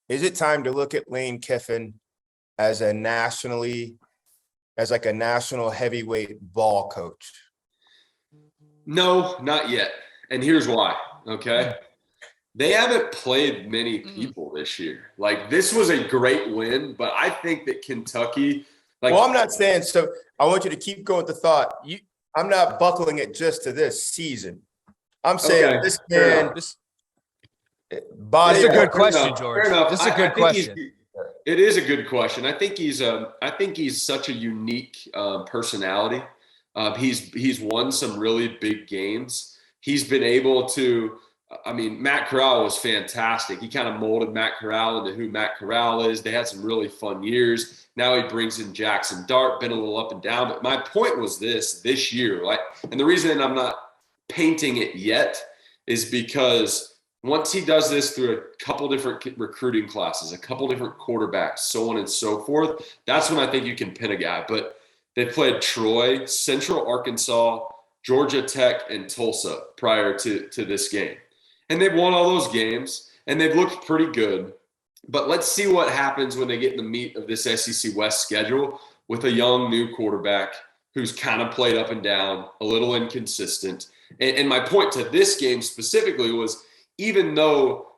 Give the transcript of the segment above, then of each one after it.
Is it time to look at Lane Kiffin as a national heavyweight ball coach? No, not yet. And here's why. Okay. They haven't played many people this year. Like, this was a great win, but I think that Kentucky, well, I'm not saying so. I want you to keep going with the thought. I'm not buckling it just to this season. I'm saying this man. This is a good question, George. This is a good question. It is a good question. I think he's such a unique personality. He's won some really big games. He's been able to. I mean, Matt Corral was fantastic. He kind of molded Matt Corral into who Matt Corral is. They had some really fun years. Now he brings in Jackson Dart, been a little up and down. But my point was this year, and the reason I'm not painting it yet is because once he does this through a couple different recruiting classes, a couple different quarterbacks, so on and so forth, that's when I think you can pin a guy. But they played Troy, Central Arkansas, Georgia Tech, and Tulsa prior to this game. And they've won all those games, and they've looked pretty good. But let's see what happens when they get in the meat of this SEC West schedule with a young new quarterback who's kind of played up and down, a little inconsistent. And my point to this game specifically was, even though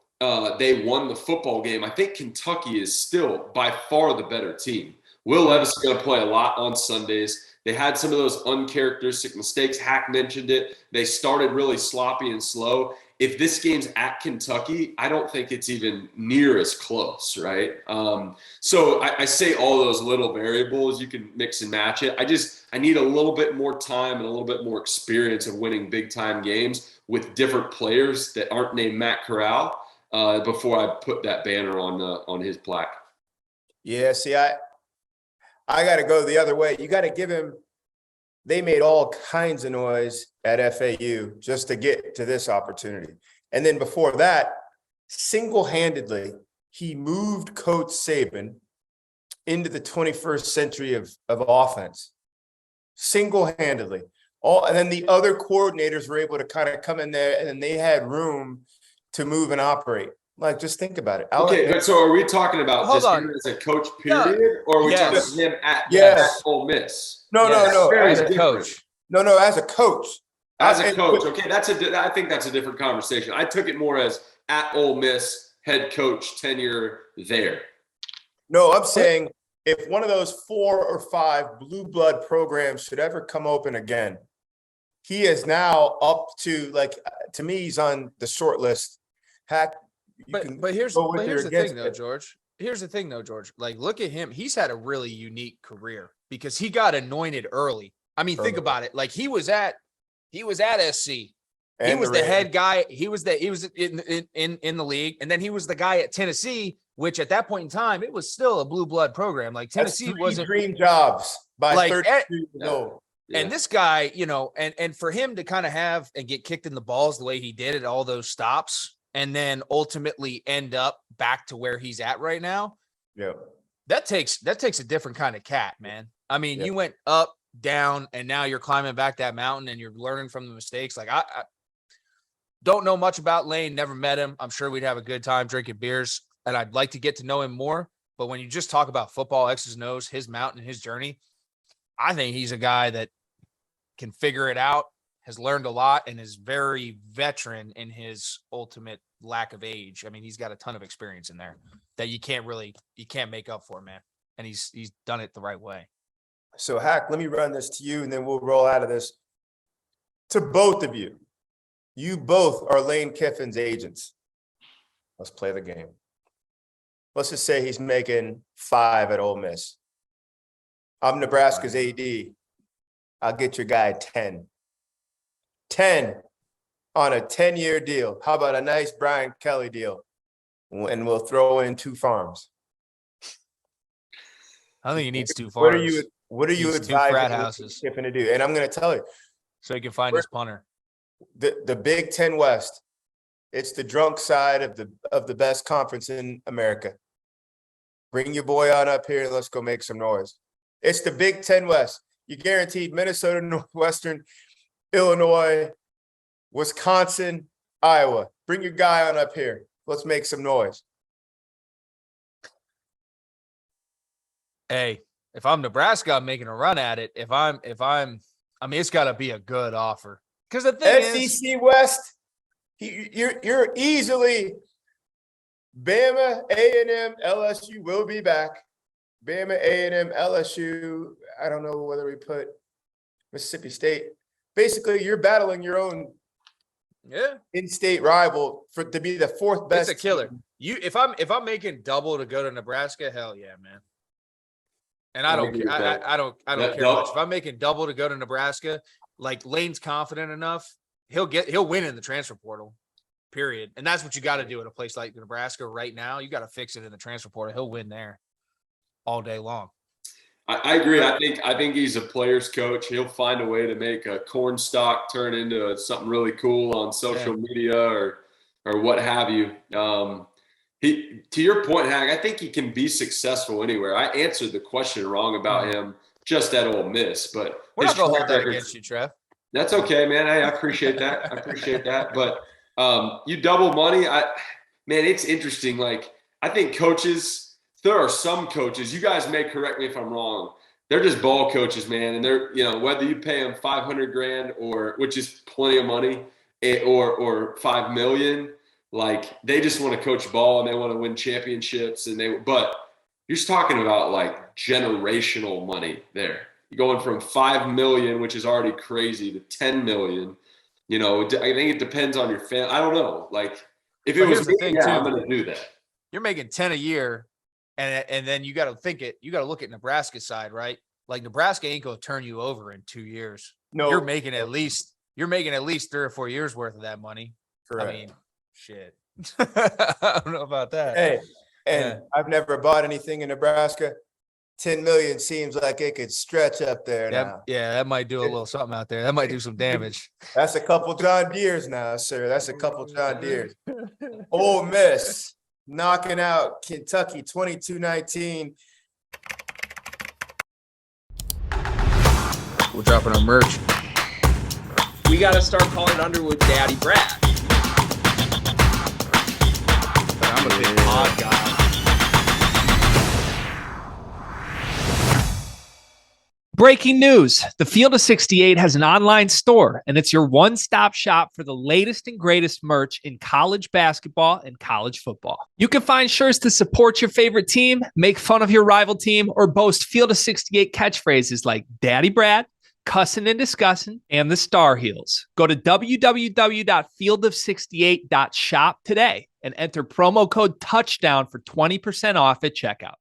they won the football game, I think Kentucky is still by far the better team. Will Levis is going to play a lot on Sundays. They had some of those uncharacteristic mistakes. Hack mentioned it. They started really sloppy and slow. If this game's at Kentucky, I don't think it's even near as close, right? So I say all those little variables, you can mix and match it. I need a little bit more time and a little bit more experience of winning big-time games with different players that aren't named Matt Corral before I put that banner on his plaque. Yeah, see, I got to go the other way. You got to give him – they made all kinds of noise at FAU just to get to this opportunity. And then before that, single-handedly, he moved Coach Saban into the 21st century of offense. Single-handedly. And then the other coordinators were able to kind of come in there, and then they had room to move and operate. Like, just think about it. But so are we talking about just him as a coach, period? Or are we talking about him at Ole Miss? No. As a coach. No, as a coach. As a coach. Okay, I think that's a different conversation. I took it more as at Ole Miss, head coach, tenure there. No, I'm saying if one of those 4 or 5 blue blood programs should ever come open again, he is now up to, to me, he's on the short list. Hack. But here's the thing, though, George. Here's the thing, though, George. Like, look at him. He's had a really unique career because he got anointed early. I mean, think about it. Like, he was at SC. He was the head guy. He was in the league, and then he was the guy at Tennessee, which at that point in time, it was still a blue blood program. Like, Tennessee wasn't dream jobs by 32 years old. Yeah. And this guy, and for him to kind of have and get kicked in the balls the way he did at all those stops, and then ultimately end up back to where he's at right now. Yeah. That takes a different kind of cat, man. I mean, you went up, down, and now you're climbing back that mountain and you're learning from the mistakes. Like, I don't know much about Lane, never met him. I'm sure we'd have a good time drinking beers, and I'd like to get to know him more. But when you just talk about football, X's and O's, his mountain, his journey, I think he's a guy that can figure it out, has learned a lot, and is very veteran in his ultimate lack of age. I mean, he's got a ton of experience in there that you can't make up for, man. And he's done it the right way. So, Hack, let me run this to you, and then we'll roll out of this. To both of you, you both are Lane Kiffin's agents. Let's play the game. Let's just say he's making 5 at Ole Miss. I'm Nebraska's AD. I'll get your guy 10. 10 on a 10-year deal. How about a nice Brian Kelly deal? And we'll throw in 2 farms. I think he needs 2 farms. What are you advising Kiffin to do? And I'm going to tell you. So he can find his punter. The Big Ten West. It's the drunk side of the best conference in America. Bring your boy on up here and let's go make some noise. It's the Big Ten West. You guaranteed Minnesota, Northwestern, Illinois, Wisconsin, Iowa. Bring your guy on up here. Let's make some noise. Hey, if I'm Nebraska, I'm making a run at it. I mean, it's got to be a good offer. Because the thing is, SEC West, you're easily Bama, A&M, LSU will be back. Bama, A&M, LSU. I don't know whether we put Mississippi State. Basically, you're battling your own in-state rival to be the fourth best. It's a killer. If I'm making double to go to Nebraska, hell yeah, man. And I don't care. I don't care much. If I'm making double to go to Nebraska, like Lane's confident enough, he'll win in the transfer portal. Period. And that's what you got to do at a place like Nebraska right now. You got to fix it in the transfer portal. He'll win there all day long. I agree. I think he's a player's coach. He'll find a way to make a corn stalk turn into something really cool on social media or what have you. To your point, Hack, I think he can be successful anywhere. I answered the question wrong about him just at Ole Miss, but we're not going to hold that against you, Trev. That's okay, man. I appreciate that. But you double money. Man, it's interesting. Like, I think coaches, there are some coaches, you guys may correct me if I'm wrong. They're just ball coaches, man. And they're, whether you pay them $500,000 or, which is plenty of money, or $5 million, like they just want to coach ball and they want to win championships. But you're just talking about like generational money there. You're going from $5 million, which is already crazy, to $10 million. I think it depends on your family. I don't know. Like, if it was me, I'm going to do that. You're making 10 a year, and then you got to you got to look at Nebraska's side, right? Like, Nebraska ain't going to turn you over in 2 years. No, you're making at least 3 or 4 years worth of that money. Correct. I mean, shit. I don't know about that. Hey, and I've never bought anything in Nebraska. 10 million seems like it could stretch up there now. Yeah, that might do a little something out there. That might do some damage. That's a couple John Deeres now, sir. That's a couple John Deeres. Ole Miss knocking out Kentucky 22-19. We're dropping our merch. We got to start calling Underwood Daddy Brad. But I'm a big odd guy. Breaking news. The Field of 68 has an online store, and it's your one-stop shop for the latest and greatest merch in college basketball and college football. You can find shirts to support your favorite team, make fun of your rival team, or boast Field of 68 catchphrases like Daddy Brad, Cussin' and Discussin', and the Star Heels. Go to www.fieldof68.shop today and enter promo code TOUCHDOWN for 20% off at checkout.